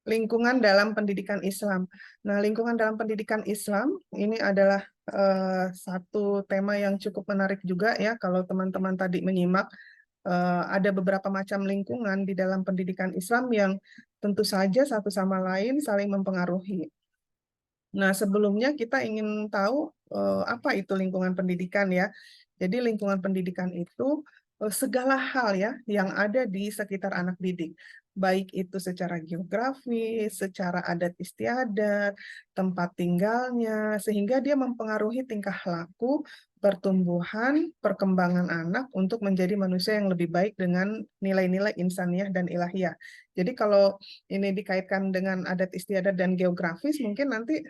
Lingkungan dalam pendidikan Islam. Nah, lingkungan dalam pendidikan Islam ini adalah satu tema yang cukup menarik juga ya. Kalau teman-teman tadi menyimak, ada beberapa macam lingkungan di dalam pendidikan Islam yang tentu saja satu sama lain saling mempengaruhi. Nah, sebelumnya kita ingin tahu apa itu lingkungan pendidikan ya. Jadi lingkungan pendidikan itu segala hal ya yang ada di sekitar anak didik. Baik itu secara geografis, secara adat istiadat, tempat tinggalnya, sehingga dia mempengaruhi tingkah laku, pertumbuhan, perkembangan anak untuk menjadi manusia yang lebih baik dengan nilai-nilai insaniah dan ilahiyah. Jadi kalau ini dikaitkan dengan adat istiadat dan geografis, mungkin nanti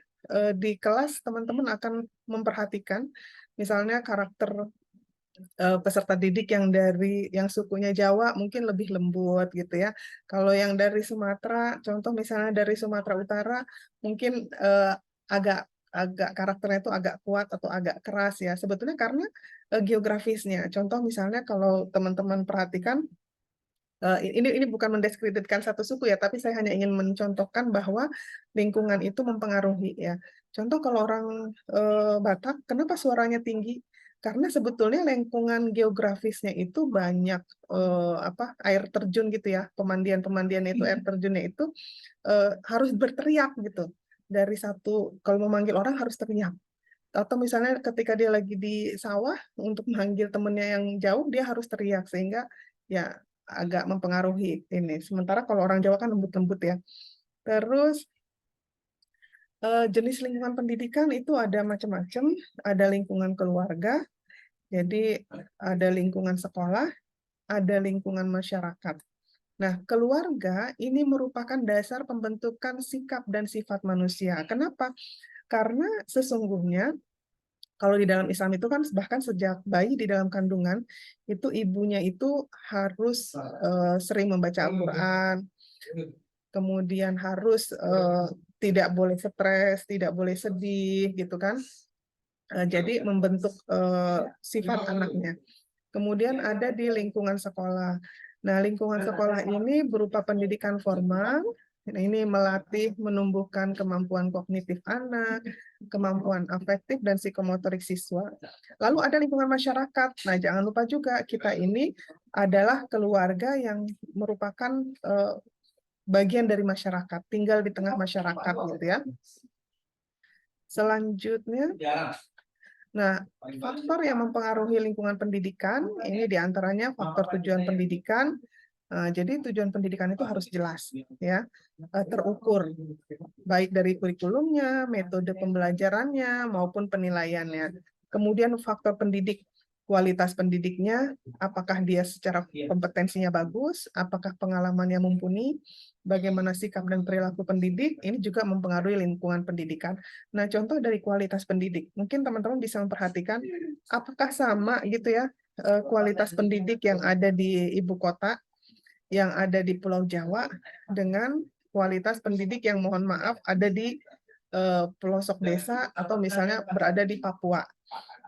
di kelas teman-teman akan memperhatikan misalnya karakter peserta didik yang dari yang sukunya Jawa mungkin lebih lembut gitu ya. Kalau yang dari Sumatera, contoh misalnya dari Sumatera Utara mungkin agak agak karakternya itu agak kuat atau agak keras ya. Sebetulnya karena geografisnya. Contoh misalnya kalau teman-teman perhatikan ini bukan mendiskreditkan satu suku ya, tapi saya hanya ingin mencontohkan bahwa lingkungan itu mempengaruhi ya. Contoh kalau orang Batak, kenapa suaranya tinggi? Karena sebetulnya lingkungan geografisnya itu banyak air terjun gitu ya, pemandian-pemandian itu air terjunnya itu harus berteriak gitu. Dari satu kalau memanggil orang harus teriak. Atau misalnya ketika dia lagi di sawah untuk manggil temennya yang jauh dia harus teriak sehingga ya agak mempengaruhi ini. Sementara kalau orang Jawa kan lembut-lembut ya. Terus jenis lingkungan pendidikan itu ada macam-macam. Ada lingkungan keluarga, jadi ada lingkungan sekolah, ada lingkungan masyarakat. Nah, keluarga ini merupakan dasar pembentukan sikap dan sifat manusia. Kenapa? Karena sesungguhnya kalau di dalam Islam itu kan bahkan sejak bayi di dalam kandungan itu ibunya itu harus sering membaca Al-Quran, kemudian harus tidak boleh stres, tidak boleh sedih gitu kan. Jadi membentuk sifat anaknya. Kemudian ada di lingkungan sekolah. Nah, lingkungan sekolah ini berupa pendidikan formal. Nah, ini melatih menumbuhkan kemampuan kognitif anak, kemampuan afektif dan psikomotorik siswa. Lalu ada lingkungan masyarakat. Nah, jangan lupa juga kita ini adalah keluarga yang merupakan bagian dari masyarakat, tinggal di tengah masyarakat gitu ya. Selanjutnya, nah, faktor yang mempengaruhi lingkungan pendidikan ini diantaranya faktor tujuan pendidikan. Jadi tujuan pendidikan itu harus jelas, ya, terukur, baik dari kurikulumnya, metode pembelajarannya, maupun penilaiannya. Kemudian faktor pendidik, kualitas pendidiknya, apakah dia secara kompetensinya bagus, apakah pengalamannya mumpuni, bagaimana sikap dan perilaku pendidik, ini juga mempengaruhi lingkungan pendidikan. Nah, contoh dari kualitas pendidik, mungkin teman-teman bisa memperhatikan apakah sama gitu ya kualitas pendidik yang ada di ibu kota, yang ada di Pulau Jawa, dengan kualitas pendidik yang mohon maaf ada di pelosok desa atau misalnya berada di Papua.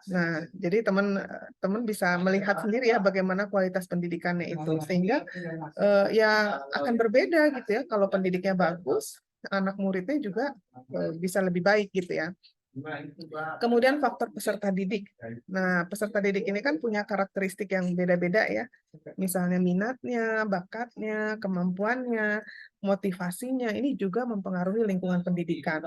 Nah, jadi teman-teman bisa melihat sendiri ya bagaimana kualitas pendidikannya itu, sehingga ya akan berbeda gitu ya. Kalau pendidiknya bagus, anak muridnya juga bisa lebih baik gitu ya. Kemudian faktor peserta didik. Nah, peserta didik ini kan punya karakteristik yang beda-beda ya. Misalnya minatnya, bakatnya, kemampuannya, motivasinya, ini juga mempengaruhi lingkungan pendidikan.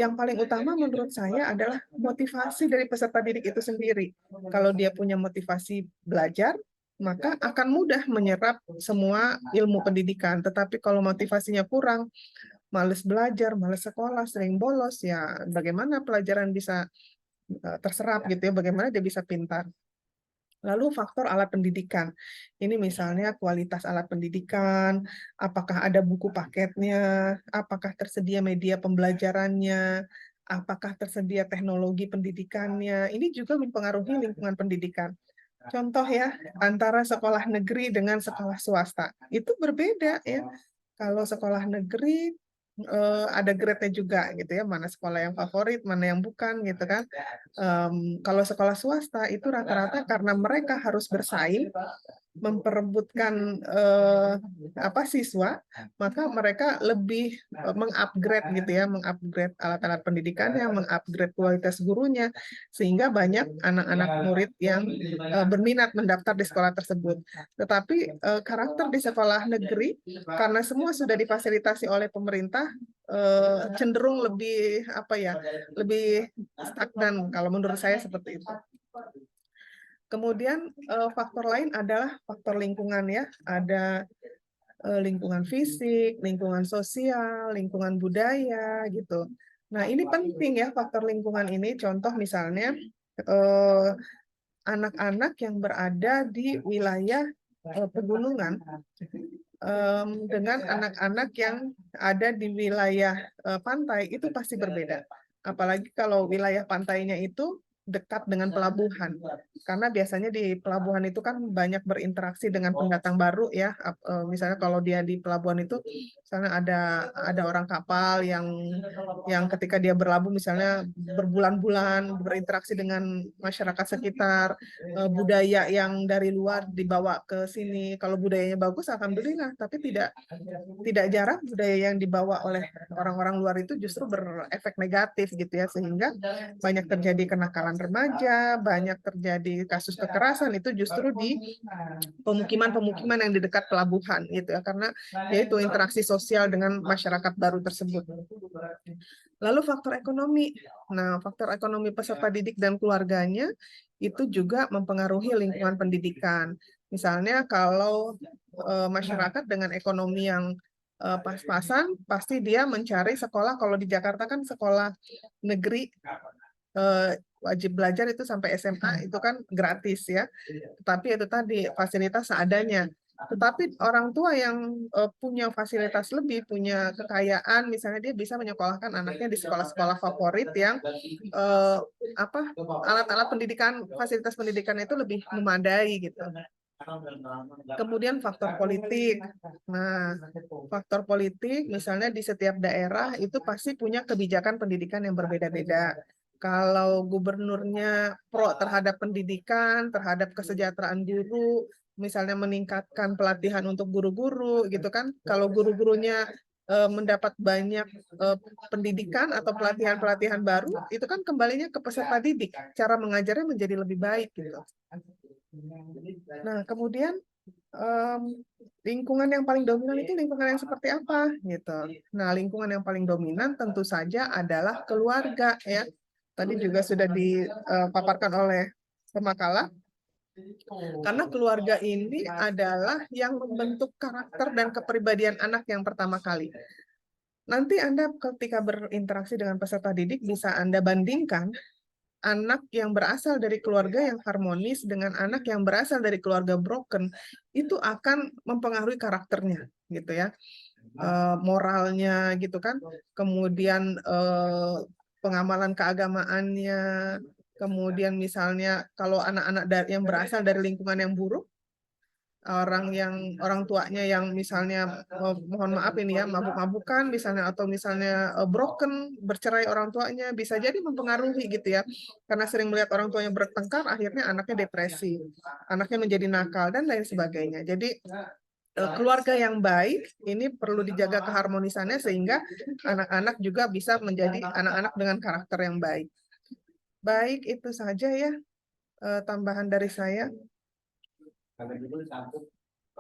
Yang paling utama menurut saya adalah motivasi dari peserta didik itu sendiri. Kalau dia punya motivasi belajar, maka akan mudah menyerap semua ilmu pendidikan. Tetapi kalau motivasinya kurang, males belajar, males sekolah, sering bolos, ya bagaimana pelajaran bisa terserap gitu ya, bagaimana dia bisa pintar. Lalu faktor alat pendidikan. Ini misalnya kualitas alat pendidikan, apakah ada buku paketnya, apakah tersedia media pembelajarannya, apakah tersedia teknologi pendidikannya. Ini juga mempengaruhi lingkungan pendidikan. Contoh ya, antara sekolah negeri dengan sekolah swasta. Itu berbeda ya. Kalau sekolah negeri ada grade-nya juga gitu ya, mana sekolah yang favorit, mana yang bukan gitu kan. Kalau sekolah swasta itu rata-rata karena mereka harus bersaing, memperebutkan siswa, maka mereka lebih mengupgrade gitu ya, mengupgrade alat-alat pendidikannya, mengupgrade kualitas gurunya, sehingga banyak anak-anak murid yang berminat mendaftar di sekolah tersebut. Tetapi karakter di sekolah negeri, karena semua sudah difasilitasi oleh pemerintah, cenderung lebih lebih stagnan kalau menurut saya seperti itu. Kemudian faktor lain adalah faktor lingkungan ya, ada lingkungan fisik, lingkungan sosial, lingkungan budaya gitu. Nah, ini penting ya faktor lingkungan ini. Contoh misalnya anak-anak yang berada di wilayah pegunungan dengan anak-anak yang ada di wilayah pantai itu pasti berbeda. Apalagi kalau wilayah pantainya itu dekat dengan pelabuhan. Karena biasanya di pelabuhan itu kan banyak berinteraksi dengan pendatang baru ya. Misalnya kalau dia di pelabuhan itu misalnya ada orang kapal yang ketika dia berlabuh misalnya berbulan-bulan berinteraksi dengan masyarakat sekitar, budaya yang dari luar dibawa ke sini. Kalau budayanya bagus alhamdulillah, tapi tidak jarang budaya yang dibawa oleh orang-orang luar itu justru berefek negatif gitu ya, sehingga banyak terjadi kenakalan remaja, banyak terjadi kasus kekerasan itu justru di pemukiman-pemukiman yang di dekat pelabuhan gitu ya, karena yaitu interaksi sosial dengan masyarakat baru tersebut. Lalu faktor ekonomi. Nah, faktor ekonomi peserta didik dan keluarganya itu juga mempengaruhi lingkungan pendidikan. Misalnya kalau masyarakat dengan ekonomi yang pas-pasan, pasti dia mencari sekolah. Kalau di Jakarta kan sekolah negeri wajib belajar itu sampai SMA itu kan gratis ya. Tetapi itu tadi fasilitas seadanya. Tetapi orang tua yang punya fasilitas lebih, punya kekayaan, misalnya dia bisa menyekolahkan anaknya di sekolah-sekolah favorit yang alat-alat pendidikan, fasilitas pendidikan itu lebih memadai gitu. Kemudian faktor politik. Nah, faktor politik misalnya di setiap daerah itu pasti punya kebijakan pendidikan yang berbeda-beda. Kalau gubernurnya pro terhadap pendidikan, terhadap kesejahteraan guru, misalnya meningkatkan pelatihan untuk guru-guru gitu kan. Kalau guru-gurunya mendapat banyak pendidikan atau pelatihan-pelatihan baru, itu kan kembalinya ke peserta didik. Cara mengajarnya menjadi lebih baik gitu. Nah, kemudian lingkungan yang paling dominan itu lingkungan yang seperti apa gitu. Nah, lingkungan yang paling dominan tentu saja adalah keluarga ya. Tadi juga sudah dipaparkan oleh pemakalah. Karena keluarga ini adalah yang membentuk karakter dan kepribadian anak yang pertama kali. Nanti Anda ketika berinteraksi dengan peserta didik bisa Anda bandingkan anak yang berasal dari keluarga yang harmonis dengan anak yang berasal dari keluarga broken, itu akan mempengaruhi karakternya gitu ya, moralnya gitu kan, kemudian pengamalan keagamaannya, kemudian misalnya kalau anak-anak yang berasal dari lingkungan yang buruk, orang tuanya yang misalnya mohon maaf ini ya mabuk-mabukan misalnya, atau misalnya broken, bercerai orang tuanya, bisa jadi mempengaruhi gitu ya, karena sering melihat orang tuanya bertengkar akhirnya anaknya depresi, anaknya menjadi nakal dan lain sebagainya. Jadi keluarga yang baik ini perlu dijaga keharmonisannya sehingga anak-anak juga bisa menjadi anak-anak dengan karakter yang baik. Baik, itu saja ya tambahan dari saya.